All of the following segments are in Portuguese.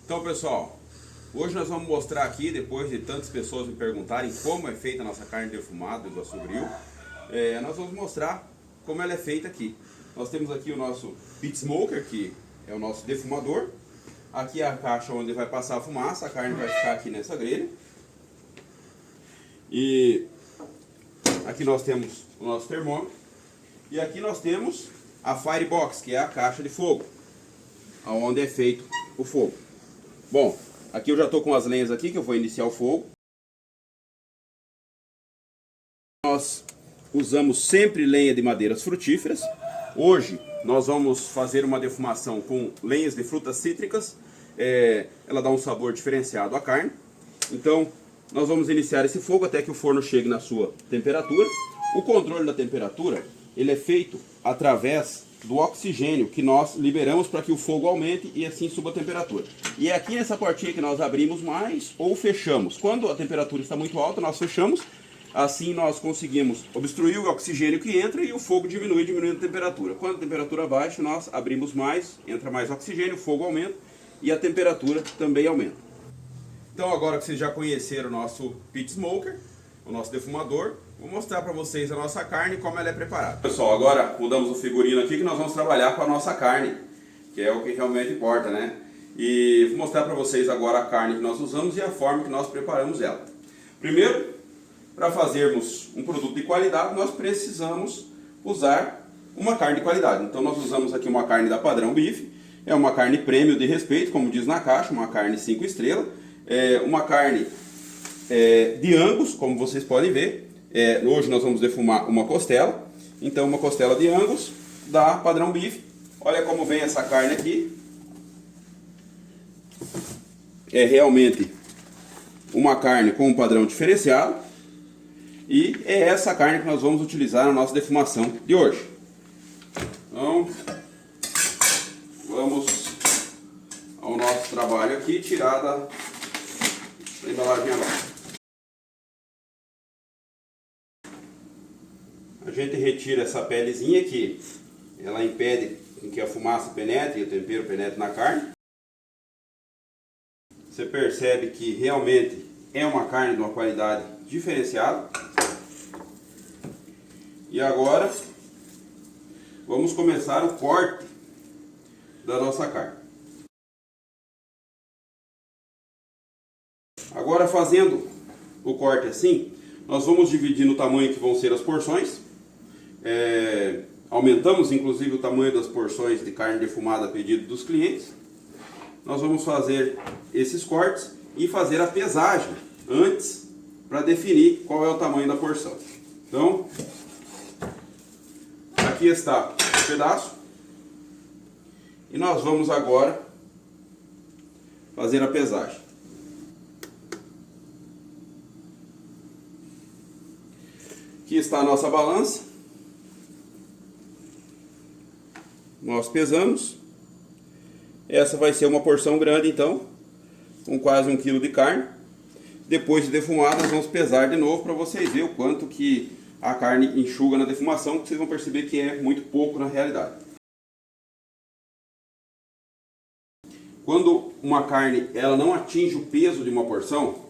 Então, pessoal, hoje nós vamos mostrar aqui, depois de tantas pessoas me perguntarem como é feita a nossa carne defumada do Iguaçu Grill, nós vamos mostrar como ela é feita aqui. Nós temos aqui o nosso pit smoker, que é o nosso defumador. Aqui é a caixa onde vai passar a fumaça, a carne vai ficar aqui nessa grelha. E aqui nós temos o nosso termômetro. E aqui nós temos a firebox, que é a caixa de fogo, onde é feito o fogo. Bom, aqui eu já estou com as lenhas aqui, que eu vou iniciar o fogo. Nós usamos sempre lenha de madeiras frutíferas. Hoje nós vamos fazer uma defumação com lenhas de frutas cítricas. Ela dá um sabor diferenciado à carne. Então nós vamos iniciar esse fogo até que o forno chegue na sua temperatura. O controle da temperatura ele é feito através do oxigênio que nós liberamos para que o fogo aumente e assim suba a temperatura. E é aqui nessa portinha que nós abrimos mais ou fechamos. Quando a temperatura está muito alta, nós fechamos. Assim nós conseguimos obstruir o oxigênio que entra e o fogo diminuindo a temperatura. Quando a temperatura baixa, nós abrimos mais, entra mais oxigênio, o fogo aumenta e a temperatura também aumenta. Então agora que vocês já conheceram o nosso pit smoker, o nosso defumador, vou mostrar para vocês a nossa carne e como ela é preparada. Pessoal, agora mudamos o figurino aqui que nós vamos trabalhar com a nossa carne, que é o que realmente importa, né? E vou mostrar para vocês agora a carne que nós usamos e a forma que nós preparamos ela. Primeiro, para fazermos um produto de qualidade, nós precisamos usar uma carne de qualidade. Então nós usamos aqui uma carne da Padrão Bife, é uma carne premium de respeito, como diz na caixa, uma carne 5 estrelas, uma carne de Angus, como vocês podem ver. Hoje nós vamos defumar uma costela, então uma costela de Angus da Padrão Bife. Olha como vem essa carne aqui, é realmente uma carne com um padrão diferenciado. E é essa carne que nós vamos utilizar na nossa defumação de hoje. Então, vamos ao nosso trabalho aqui, tirar da embalagem abaixo. A gente retira essa pelezinha que ela impede que a fumaça penetre e o tempero penetre na carne. Você percebe que realmente é uma carne de uma qualidade diferenciada. E agora vamos começar o corte da nossa carne. Agora, fazendo o corte assim, nós vamos dividir no tamanho que vão ser as porções. Aumentamos inclusive o tamanho das porções de carne defumada a pedido dos clientes. Nós vamos fazer esses cortes e fazer a pesagem antes para definir qual é o tamanho da porção. Então, aqui está o pedaço e nós vamos agora fazer a pesagem. Aqui está a nossa balança. Nós pesamos. Essa vai ser uma porção grande, então, com quase 1 kg de carne. Depois de defumada, nós vamos pesar de novo para vocês verem o quanto que a carne enxuga na defumação, que vocês vão perceber que é muito pouco na realidade. Quando uma carne ela não atinge o peso de uma porção,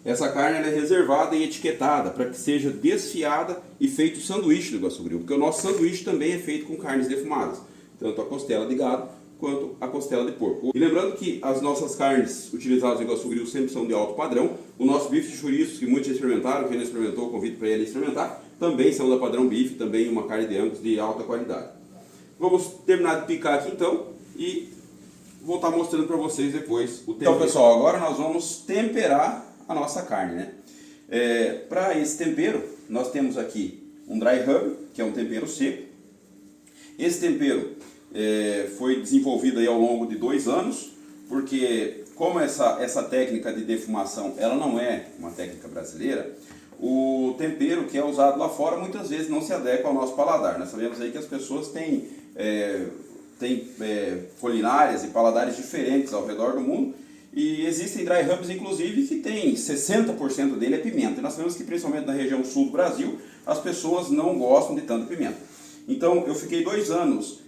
essa carne ela é reservada e etiquetada para que seja desfiada e feito sanduíche do Iguaçu Grill, porque o nosso sanduíche também é feito com carnes defumadas, tanto a costela de gado quanto a costela de porco. E lembrando que as nossas carnes utilizadas no Iguaçu Grill sempre são de alto padrão. O nosso bife de chouriços, que muitos já experimentaram, quem não experimentou, convido para ele experimentar, também são da Padrão Bife, também uma carne de Angus de alta qualidade. Vamos terminar de picar aqui então e vou estar mostrando para vocês depois o tempero. Então, pessoal, agora nós vamos temperar a nossa carne, né? Para esse tempero, nós temos aqui um dry rub, que é um tempero seco. Esse tempero foi desenvolvido aí ao longo de 2 anos, porque como essa técnica de defumação ela não é uma técnica brasileira, o tempero que é usado lá fora muitas vezes não se adequa ao nosso paladar. Nós sabemos aí que as pessoas têm culinárias e paladares diferentes ao redor do mundo, e existem dry rubs inclusive que tem 60% dele é pimenta. E nós sabemos que principalmente na região sul do Brasil as pessoas não gostam de tanta pimenta. Então eu fiquei 2 anos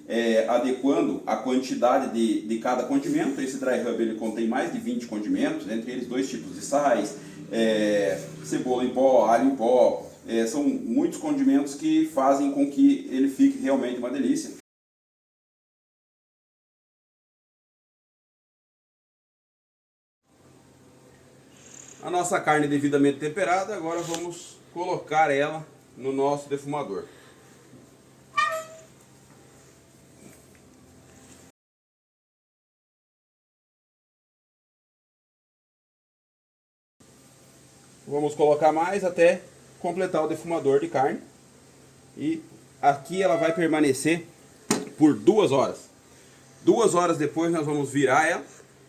adequando a quantidade de cada condimento. Esse dry rub ele contém mais de 20 condimentos, entre eles 2 tipos de sais, cebola em pó, alho em pó. São muitos condimentos que fazem com que ele fique realmente uma delícia. A nossa carne devidamente temperada, agora vamos colocar ela no nosso defumador. Vamos colocar mais até completar o defumador de carne. E aqui ela vai permanecer por 2 horas. 2 horas depois nós vamos virar ela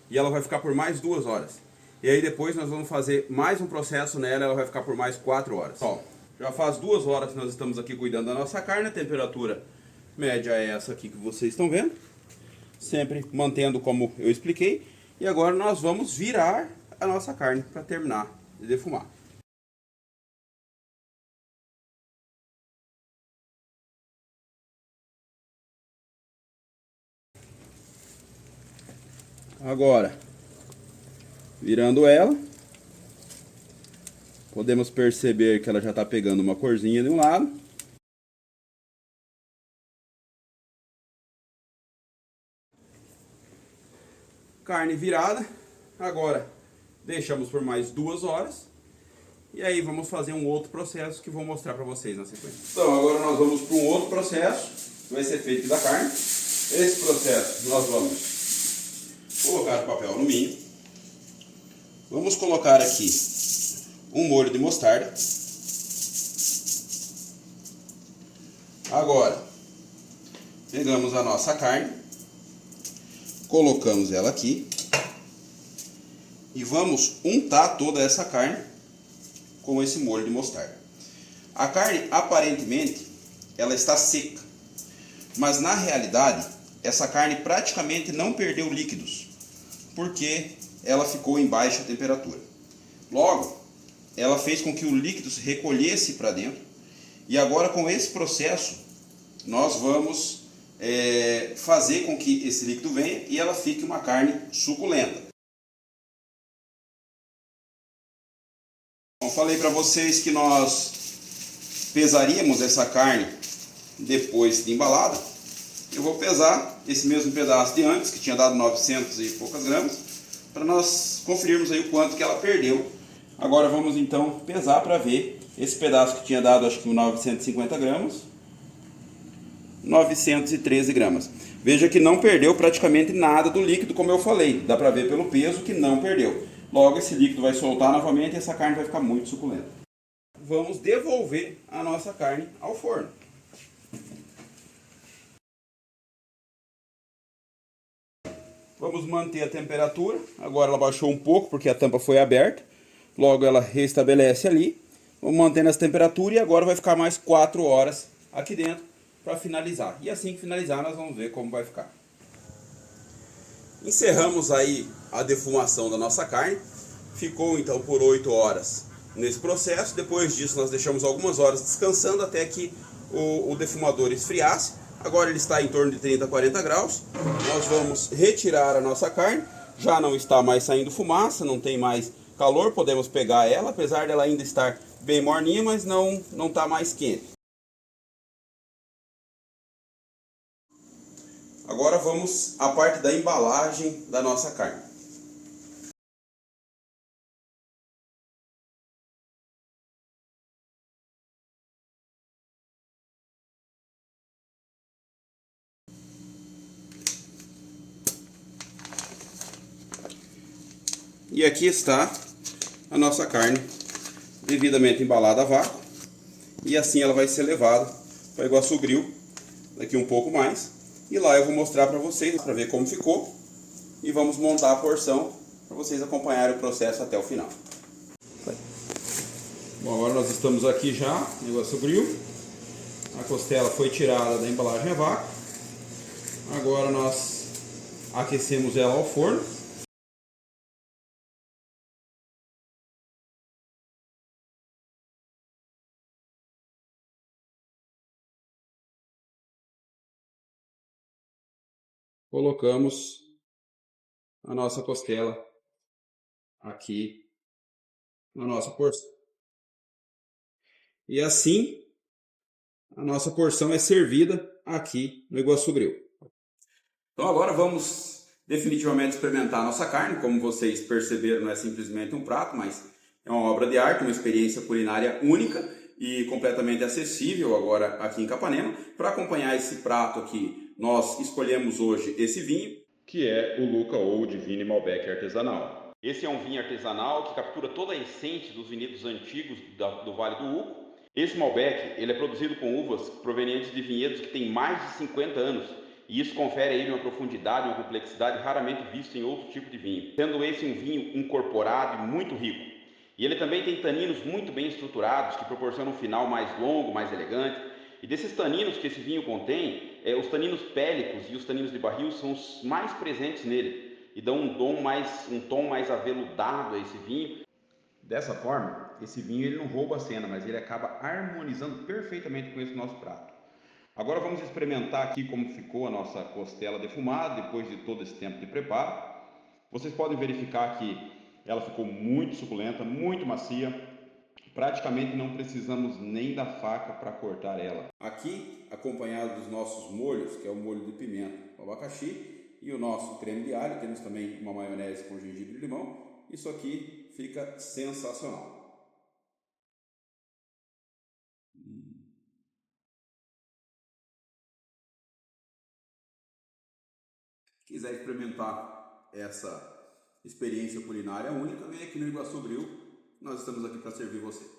e ela vai ficar por mais 2 horas. E aí depois nós vamos fazer mais um processo nela, ela vai ficar por mais 4 horas. Ó, já faz 2 horas que nós estamos aqui cuidando da nossa carne, a temperatura média é essa aqui que vocês estão vendo. Sempre mantendo como eu expliquei. E agora nós vamos virar a nossa carne para terminar de defumar. Agora, virando ela, podemos perceber que ela já está pegando uma corzinha de um lado. Carne virada. Agora, deixamos por mais 2 horas. E aí vamos fazer um outro processo que vou mostrar para vocês na sequência. Então, agora nós vamos para um outro processo, que vai ser feito da carne. Esse processo nós vamos colocar o papel alumínio. Vamos colocar aqui um molho de mostarda. Agora, pegamos a nossa carne, colocamos ela aqui e vamos untar toda essa carne com esse molho de mostarda. A carne, aparentemente, ela está seca, mas na realidade, essa carne praticamente não perdeu líquidos, porque ela ficou em baixa temperatura. Logo, ela fez com que o líquido se recolhesse para dentro. E agora, com esse processo, nós vamos fazer com que esse líquido venha e ela fique uma carne suculenta. Eu falei para vocês que nós pesaríamos essa carne depois de embalada. Eu vou pesar esse mesmo pedaço de antes, que tinha dado 900 e poucas gramas, para nós conferirmos aí o quanto que ela perdeu. Agora vamos então pesar para ver esse pedaço que tinha dado, acho que 950 gramas, 913 gramas. Veja que não perdeu praticamente nada do líquido, como eu falei. Dá para ver pelo peso que não perdeu. Logo esse líquido vai soltar novamente e essa carne vai ficar muito suculenta. Vamos devolver a nossa carne ao forno. Vamos manter a temperatura. Agora ela baixou um pouco porque a tampa foi aberta. Logo ela restabelece ali. Vamos mantendo essa temperatura e agora vai ficar mais 4 horas aqui dentro para finalizar. E assim que finalizar nós vamos ver como vai ficar. Encerramos aí a defumação da nossa carne. Ficou então por 8 horas nesse processo. Depois disso nós deixamos algumas horas descansando até que o defumador esfriasse. Agora ele está em torno de 30 a 40 graus. Nós vamos retirar a nossa carne. Já não está mais saindo fumaça, não tem mais calor. Podemos pegar ela, apesar dela ainda estar bem morninha, mas não está mais quente. Agora vamos à parte da embalagem da nossa carne. E aqui está a nossa carne devidamente embalada a vácuo. E assim ela vai ser levada para Iguaçu Grill daqui um pouco mais. E lá eu vou mostrar para vocês, para ver como ficou. E vamos montar a porção para vocês acompanharem o processo até o final. Bom, agora nós estamos aqui já no Iguaçu Grill. A costela foi tirada da embalagem a vácuo. Agora nós aquecemos ela ao forno. colocamos a nossa costela aqui na nossa porção. E assim a nossa porção é servida aqui no Iguaçu Grill. Então agora vamos definitivamente experimentar a nossa carne. Como vocês perceberam, não é simplesmente um prato, mas é uma obra de arte, uma experiência culinária única e completamente acessível agora aqui em Capanema. Para acompanhar esse prato aqui, nós escolhemos hoje esse vinho, que é o Luca Old Vini Malbec artesanal. Esse é um vinho artesanal que captura toda a essência dos vinhedos antigos do Vale do Uco. Esse Malbec ele é produzido com uvas provenientes de vinhedos que têm mais de 50 anos, e isso confere a ele uma profundidade e uma complexidade raramente vista em outro tipo de vinho, sendo esse um vinho incorporado e muito rico. E ele também tem taninos muito bem estruturados, que proporcionam um final mais longo, mais elegante. E desses taninos que esse vinho contém, os taninos pélicos e os taninos de barril são os mais presentes nele e dão um tom mais aveludado a esse vinho. Dessa forma, esse vinho ele não rouba a cena, mas ele acaba harmonizando perfeitamente com esse nosso prato. Agora vamos experimentar aqui como ficou a nossa costela defumada depois de todo esse tempo de preparo. Vocês podem verificar que ela ficou muito suculenta, muito macia. Praticamente não precisamos nem da faca para cortar ela. Aqui, acompanhado dos nossos molhos, que é o molho de pimenta, o abacaxi e o nosso creme de alho, temos também uma maionese com gengibre e limão. Isso aqui fica sensacional. Se quiser experimentar essa experiência culinária única, vem aqui no Iguaçu Grill. Nós estamos aqui para servir você.